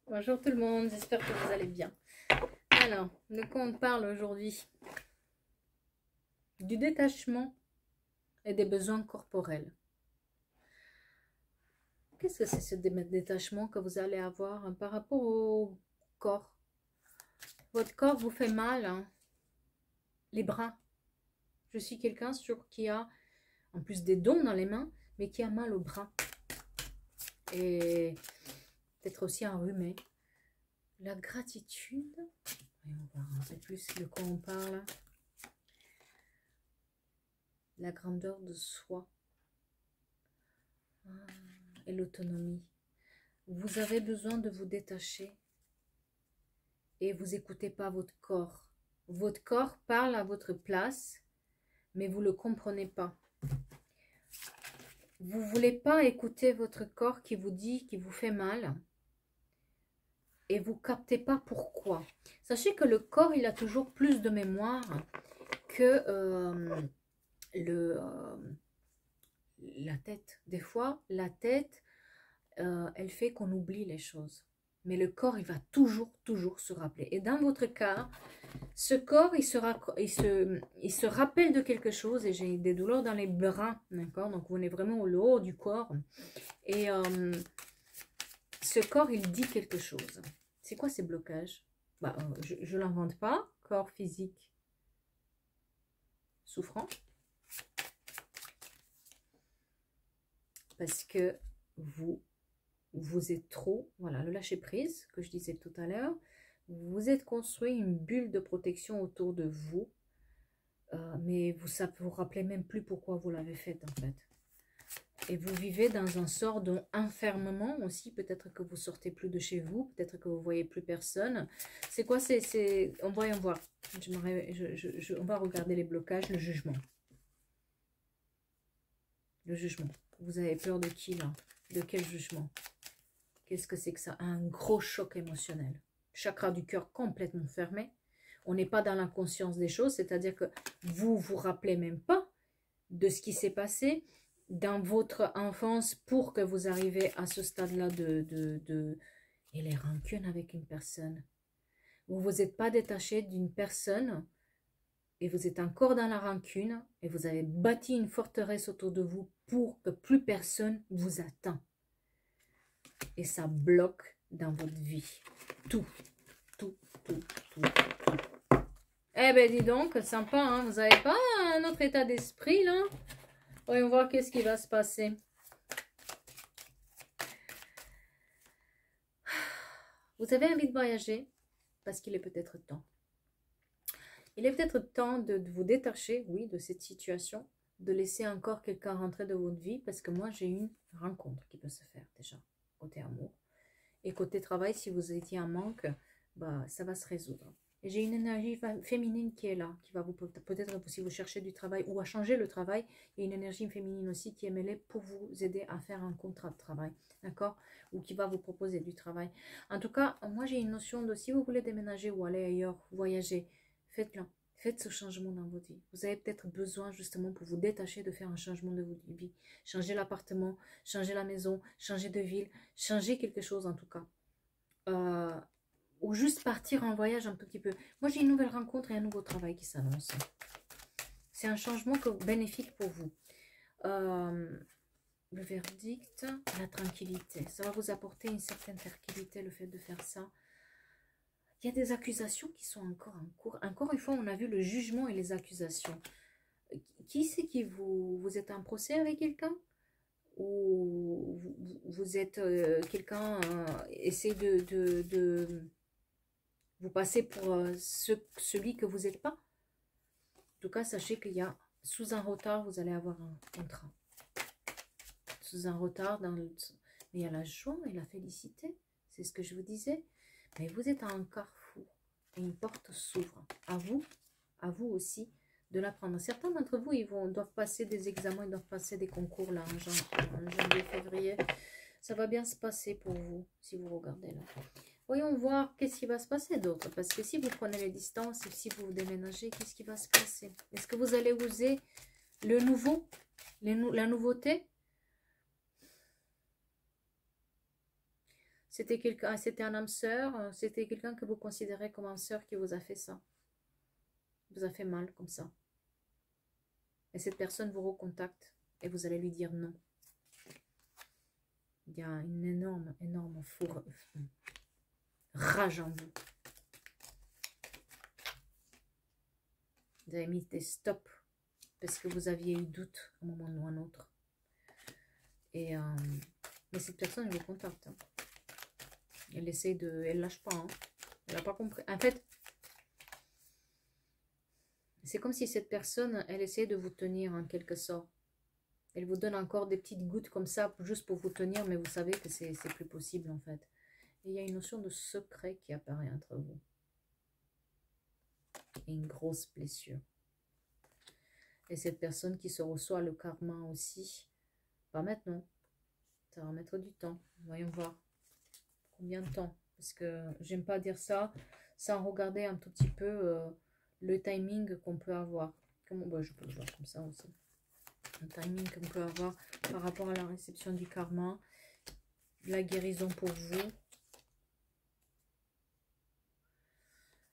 Bonjour tout le monde, j'espère que vous allez bien. Alors, de quoi on parle aujourd'hui? Du détachement et des besoins corporels. Qu'est-ce que c'est ce détachement que vous allez avoir par rapport au corps? Votre corps vous fait mal, hein? Les bras. Je suis quelqu'un qui a, en plus des dons dans les mains, mais qui a mal au bras. Et peut-être aussi enrhumé. La gratitude. Voyons voir un peu plus de quoi on parle. La grandeur de soi. Et l'autonomie. Vous avez besoin de vous détacher et vous n'écoutez pas votre corps. Votre corps parle à votre place, mais vous ne le comprenez pas. Vous ne voulez pas écouter votre corps qui vous dit qu'il vous fait mal et vous ne captez pas pourquoi. Sachez que le corps, il a toujours plus de mémoire que la tête. Des fois, la tête, elle fait qu'on oublie les choses. Mais le corps, il va toujours se rappeler. Et dans votre cas, ce corps, il se rappelle de quelque chose. Et j'ai des douleurs dans les bras, d'accord? Donc, on est vraiment au haut du corps. Et ce corps, il dit quelque chose. C'est quoi ces blocages? Je ne l'invente pas. Corps physique souffrant. Parce que vous êtes trop, voilà, le lâcher prise que je disais tout à l'heure, vous êtes construit une bulle de protection autour de vous, mais ça ne vous rappelez même plus pourquoi vous l'avez faite en fait. Et vous vivez dans un sort d'enfermement aussi, peut-être que vous sortez plus de chez vous, peut-être que vous voyez plus personne. C'est quoi? On va y voir. On va regarder les blocages, le jugement. Le jugement. Vous avez peur de qui là? De quel jugement? Qu'est-ce que c'est que ça? Un gros choc émotionnel. Chakra du cœur complètement fermé. On n'est pas dans la conscience des choses, c'est-à-dire que vous vous rappelez même pas de ce qui s'est passé dans votre enfance pour que vous arrivez à ce stade-là et les rancunes avec une personne. Vous vous êtes pas détaché d'une personne et vous êtes encore dans la rancune et vous avez bâti une forteresse autour de vous pour que plus personne vous attend. Et ça bloque dans votre vie. Tout. Eh ben dis donc, sympa, hein? Vous n'avez pas un autre état d'esprit là? Voyons voir qu'est-ce qui va se passer. Vous avez envie de voyager parce qu'il est peut-être temps. Il est peut-être temps de vous détacher, oui, de cette situation, de laisser encore quelqu'un rentrer dans votre vie parce que moi j'ai une rencontre qui peut se faire déjà, côté amour. Et côté travail, si vous étiez en manque, ça va se résoudre. Et j'ai une énergie féminine qui est là, qui va vous peut-être, si vous cherchez du travail ou à changer le travail, il y a une énergie féminine aussi qui est mêlée pour vous aider à faire un contrat de travail, d'accord? Ou qui va vous proposer du travail. En tout cas, moi j'ai une notion de si vous voulez déménager ou aller ailleurs, voyager, faites-le. Faites ce changement dans votre vie. Vous avez peut-être besoin justement pour vous détacher de faire un changement de votre vie. Changer l'appartement, changer la maison, changer de ville, changer quelque chose en tout cas. Ou juste partir en voyage un tout petit peu. Moi j'ai une nouvelle rencontre et un nouveau travail qui s'annonce. C'est un changement bénéfique pour vous. Le verdict, la tranquillité. Ça va vous apporter une certaine tranquillité le fait de faire ça. Il y a des accusations qui sont encore en cours. Encore une fois, on a vu le jugement et les accusations. Qui c'est qui vous êtes en procès avec quelqu'un? Ou vous êtes quelqu'un essaie de vous passer pour celui que vous n'êtes pas? En tout cas, sachez qu'il y a sous un retard, vous allez avoir un contrat. Sous un retard, mais il y a la joie et la félicité. C'est ce que je vous disais. Mais vous êtes à un carrefour et une porte s'ouvre. À vous aussi, de l'apprendre. Certains d'entre vous, doivent passer des examens, ils doivent passer des concours là en janvier, février. Ça va bien se passer pour vous, si vous regardez là. Voyons voir qu'est-ce qui va se passer d'autre. Parce que si vous prenez les distances et si vous déménagez, qu'est-ce qui va se passer? Est-ce que vous allez oser le nouveau, la nouveauté? C'était quelqu'un, c'était un âme sœur, c'était quelqu'un que vous considérez comme un sœur qui vous a fait ça. Vous a fait mal comme ça. Et cette personne vous recontacte et vous allez lui dire non. Il y a une énorme rage en vous. Vous avez mis des stops parce que vous aviez eu doute à un moment ou à un autre. Et mais cette personne, elle vous contacte. Hein. Elle essaie de... Elle lâche pas. Hein. Elle n'a pas compris. En fait, c'est comme si cette personne, elle essaie de vous tenir en quelque sorte. Elle vous donne encore des petites gouttes comme ça, juste pour vous tenir, mais vous savez que c'est plus possible en fait. Et il y a une notion de secret qui apparaît entre vous. Et une grosse blessure. Et cette personne qui se reçoit le karma aussi, pas maintenant. Ça va mettre du temps. Voyons voir. Combien de temps? Parce que j'aime pas dire ça sans regarder un tout petit peu le timing qu'on peut avoir. Comment, bah, je peux le voir comme ça aussi. Le timing qu'on peut avoir par rapport à la réception du karma, la guérison pour vous.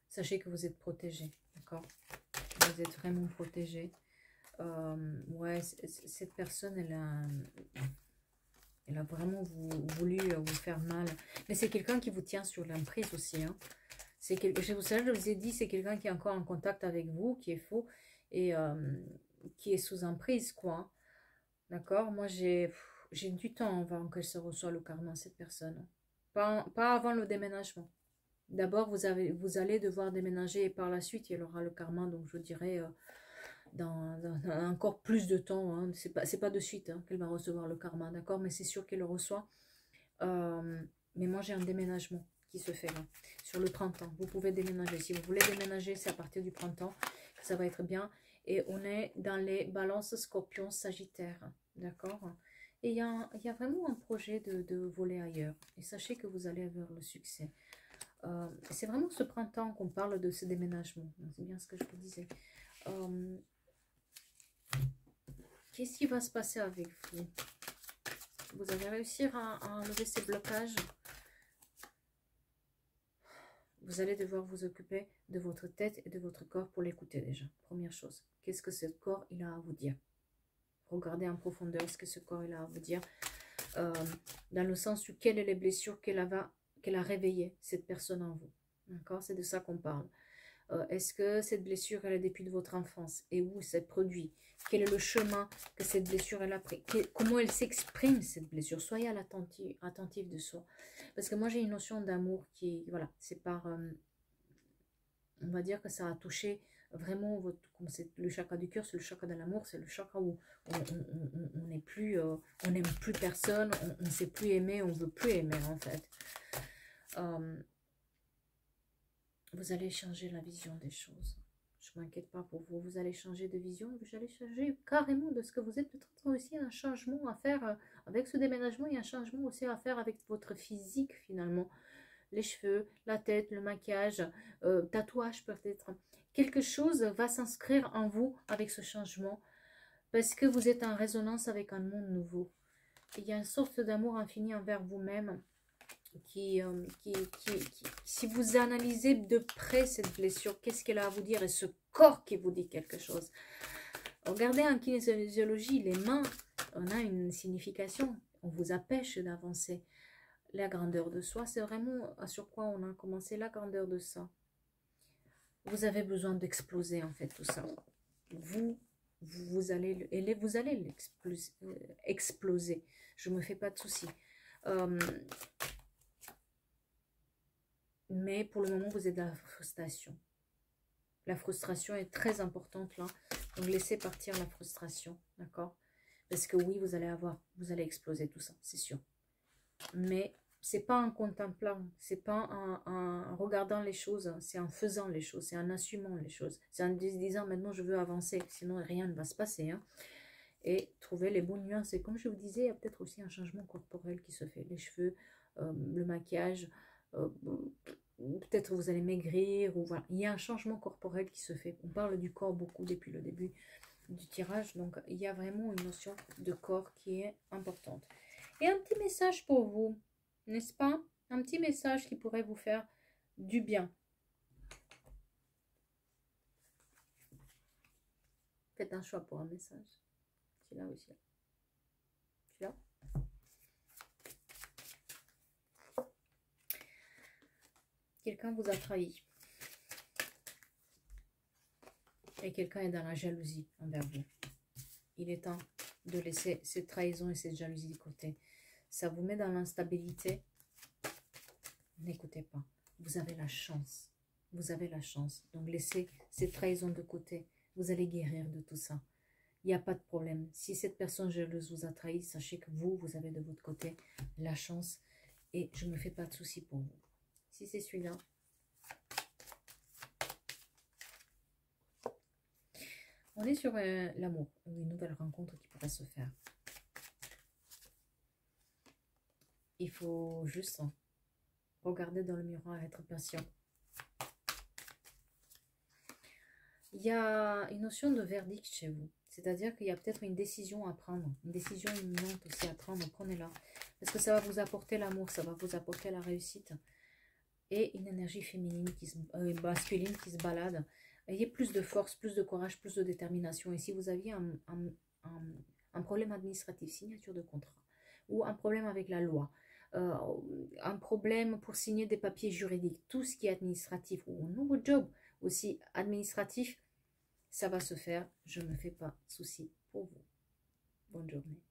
Sachez que vous êtes protégé, d'accord? Vous êtes vraiment protégé. Ouais, cette personne, elle a vraiment voulu vous faire mal. Mais c'est quelqu'un qui vous tient sur l'emprise aussi. Hein. Je vous ai dit, c'est quelqu'un qui est encore en contact avec vous, qui est faux et qui est sous emprise, quoi. D'accord? Moi, j'ai du temps avant qu'elle se reçoive le karma, cette personne. Pas avant le déménagement. D'abord, vous allez devoir déménager et par la suite, il y aura le karma. Donc, je dirais dans encore plus de temps. Hein. C'est pas de suite hein, qu'elle va recevoir le karma, d'accord? Mais c'est sûr qu'elle le reçoit. Mais moi, j'ai un déménagement qui se fait là, sur le printemps. Vous pouvez déménager. Si vous voulez déménager, c'est à partir du printemps que ça va être bien. Et on est dans les balances scorpion sagittaire, d'accord? Et il y a vraiment un projet de voler ailleurs. Et sachez que vous allez avoir le succès. C'est vraiment ce printemps qu'on parle de ce déménagement. C'est bien ce que je vous disais. Qu'est-ce qui va se passer avec vous? Vous allez réussir à enlever ces blocages. Vous allez devoir vous occuper de votre tête et de votre corps pour l'écouter déjà. Première chose. Qu'est-ce que ce corps il a à vous dire? Regardez en profondeur ce que ce corps il a à vous dire. Dans le sens où quelles sont les blessures qu'elle a réveillées, cette personne en vous. D'accord? C'est de ça qu'on parle. Est-ce que cette blessure, elle est depuis de votre enfance? Et où s'est produit? Quel est le chemin que cette blessure, elle a pris? Comment elle s'exprime, cette blessure? Soyez attentif de soi. Parce que moi, j'ai une notion d'amour qui, voilà, c'est par... on va dire que ça a touché vraiment votre... Comme c'est le chakra du cœur, c'est le chakra de l'amour, c'est le chakra où on n'est plus... on n'aime plus personne, on ne sait plus aimer, on ne veut plus aimer, en fait. Vous allez changer la vision des choses. Je ne m'inquiète pas pour vous. Vous allez changer de vision. Vous allez changer carrément de ce que vous êtes. Peut-être aussi un changement à faire avec ce déménagement. Il y a un changement aussi à faire avec votre physique finalement. Les cheveux, la tête, le maquillage, tatouage peut-être. Quelque chose va s'inscrire en vous avec ce changement. Parce que vous êtes en résonance avec un monde nouveau. Il y a une sorte d'amour infini envers vous-même. Si vous analysez de près cette blessure, qu'est-ce qu'elle a à vous dire et ce corps qui vous dit quelque chose. Regardez en kinésiologie, les mains, on a une signification, on vous empêche d'avancer. La grandeur de soi, c'est vraiment sur quoi on a commencé, la grandeur de ça. Vous avez besoin d'exploser en fait tout ça. Vous allez exploser. Je ne me fais pas de soucis. Mais pour le moment, vous êtes dans la frustration. La frustration est très importante là. Donc, laissez partir la frustration, d'accord? Parce que oui, vous allez exploser tout ça, c'est sûr. Mais c'est pas en contemplant, c'est pas en regardant les choses, c'est en faisant les choses, c'est en assumant les choses. C'est en disant maintenant je veux avancer, sinon rien ne va se passer. Hein. Et trouver les bonnes nuances. Et comme je vous disais, il y a peut-être aussi un changement corporel qui se fait. Les cheveux, le maquillage... peut-être vous allez maigrir, ou voilà. Il y a un changement corporel qui se fait. On parle du corps beaucoup depuis le début du tirage, donc il y a vraiment une notion de corps qui est importante. Et un petit message pour vous, n'est-ce pas? Un petit message qui pourrait vous faire du bien. Faites un choix pour un message. Celui-là aussi. Celui-là. Quelqu'un vous a trahi. Et quelqu'un est dans la jalousie envers vous. Il est temps de laisser cette trahison et cette jalousie de côté. Ça vous met dans l'instabilité. N'écoutez pas. Vous avez la chance. Vous avez la chance. Donc laissez cette trahison de côté. Vous allez guérir de tout ça. Il n'y a pas de problème. Si cette personne jalouse vous a trahi, sachez que vous avez de votre côté la chance. Et je ne me fais pas de soucis pour vous. Si c'est celui-là. On est sur l'amour, ou une nouvelle rencontre qui pourrait se faire. Il faut juste regarder dans le miroir et être patient. Il y a une notion de verdict chez vous. C'est-à-dire qu'il y a peut-être une décision à prendre. Une décision imminente aussi à prendre. Prenez-la. Parce que ça va vous apporter l'amour. Ça va vous apporter la réussite. Et une énergie féminine, masculine qui se balade. Ayez plus de force, plus de courage, plus de détermination. Et si vous aviez un problème administratif, signature de contrat, ou un problème avec la loi, un problème pour signer des papiers juridiques, tout ce qui est administratif, ou un nouveau job aussi administratif, ça va se faire. Je ne me fais pas de soucis pour vous. Bonne journée.